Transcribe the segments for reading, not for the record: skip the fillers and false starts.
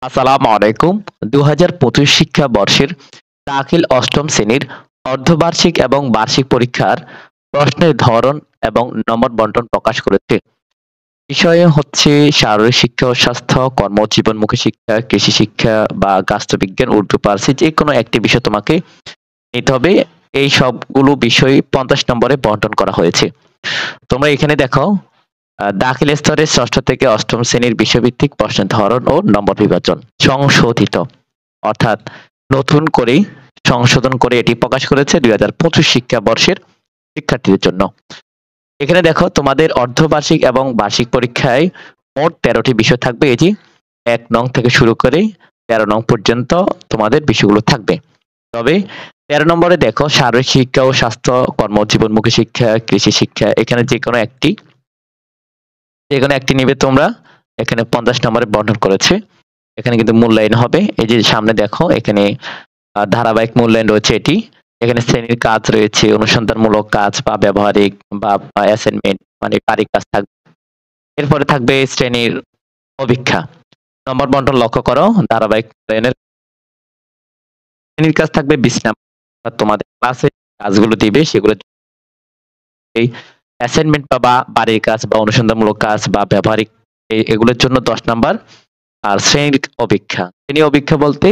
আসসালামু আলাইকুম। ২০২৫ শিক্ষাবর্ষের দাখিল অষ্টম শ্রেণীর অর্ধবার্ষিক এবং বার্ষিক পরীক্ষার প্রশ্নের ধরন এবং নম্বর বন্টন প্রকাশ করেছে। বিষয় হচ্ছে শারীরিক শিক্ষা ও স্বাস্থ্য, কর্মজীবনমুখী শিক্ষা, কৃষি শিক্ষা বা গাছবিজ্ঞান, উর্দু, পারসি যেকোনো একটি বিষয় তোমাকে নিতে হবে। এই সবগুলো বিষয় ৫০ নম্বরে বন্টন করা হয়েছে। তোমরা এখানে দেখো দাখিল স্তরের ষষ্ঠ থেকে অষ্টম শ্রেণীর বিষয়ভিত্তিক প্রশ্নের ধরন ও নম্বর বিভাজন সংশোধিত অর্থাৎ নতুন করে সংশোধন করে এটি প্রকাশ করেছে ২০২৫ শিক্ষাবর্ষের শিক্ষার্থীদের জন্য। এখানে দেখো তোমাদের অর্ধবার্ষিক এবং বার্ষিক পরীক্ষায় মোট ১৩টি বিষয় থাকবে। এই যে ১ নং থেকে শুরু করে ১৩ নং পর্যন্ত তোমাদের বিষয়গুলো থাকবে। তবে ১৩ নম্বরে দেখো শারীরিক শিক্ষা ও স্বাস্থ্য, কর্মজীবনমুখী শিক্ষা, কৃষি শিক্ষা এখানে যেকোনো একটি নিবে তোমরা। এখানে ৫০ নম্বরে বন্টন করেছে। এখানে কিন্তু মূল্যায়ন হবে। এই যে সামনে দেখো এখানে ধারাবাহিক মূল্যায়ন রয়েছে এটি। এখানে শ্রেণীর কাজ রয়েছে, অনুসন্ধানমূলক কাজ বা ব্যবহারিক বা অ্যাসাইনমেন্ট মানে বাড়ির কাজ থাকবে। এরপরে থাকবে শ্রেণীর অভিক্ষা। নম্বর বন্টন লক্ষ্য করো ধারাবাহিক মূল্যায়নের শ্রেণীর কাজ থাকবে ২০ নাম্বার। তোমাদের ক্লাসে কাজগুলো দিবে সেগুলো এই অ্যাসাইনমেন্ট বা বাড়ির কাজ বা অনুসন্ধানমূলক কাজ বা ব্যবহারিক এগুলোর জন্য ১০ নাম্বার। আর শ্রেণীর অপেক্ষা বলতে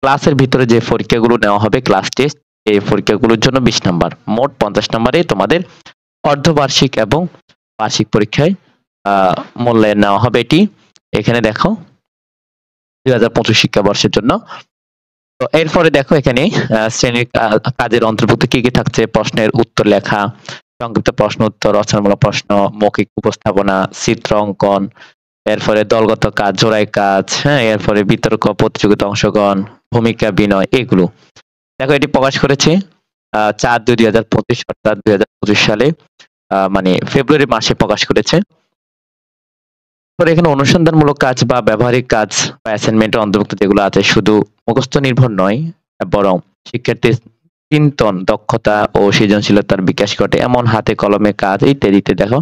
ক্লাসের ভিতরে যে পরীক্ষাগুলো নেওয়া হবে ক্লাস টেস্ট এই পরীক্ষাগুলোর জন্য ২০ নাম্বার। মোট ৫০ নাম্বারে তোমাদের অর্ধবার্ষিক এবং বার্ষিক পরীক্ষায় মূল্যায়ন নেওয়া হবে এটি। এখানে দেখো ২০২৫ শিক্ষাবর্ষের জন্য। তো এরপরে দেখো এখানে শ্রেণীর কাজের অন্তর্ভুক্ত কি কি থাকছে, প্রশ্নের উত্তর লেখা, সংক্ষিপ্ত প্রশ্ন উত্তর, রচনামূলক প্রশ্ন, মৌখিক উপস্থাপনা, চিত্র অঙ্কন, এরপরে দলগত কাজ, জোড়াই কাজ, হ্যাঁ, এরপরে বিতর্ক, প্রতিযোগিতা অংশগ্রহণ, ভূমিকা বিনয় এগুলো। দেখো এটি প্রকাশ করেছে ৪/২/২০২৫ অর্থাৎ ২০২৫ সালে মানে ফেব্রুয়ারি মাসে প্রকাশ করেছে। পরে এখানে অনুসন্ধানমূলক কাজ বা ব্যবহারিক কাজ বা অ্যাসাইনমেন্টের অন্তর্ভুক্ত যেগুলো আছে শুধু মুখস্থ নির্ভর নয়, বরং শিক্ষার্থীর চিন্তন, দক্ষতা ও সৃজনশীলতার বিকাশ ঘটে এমন হাতে কলমে কাজ ইত্যাদিতে দেখো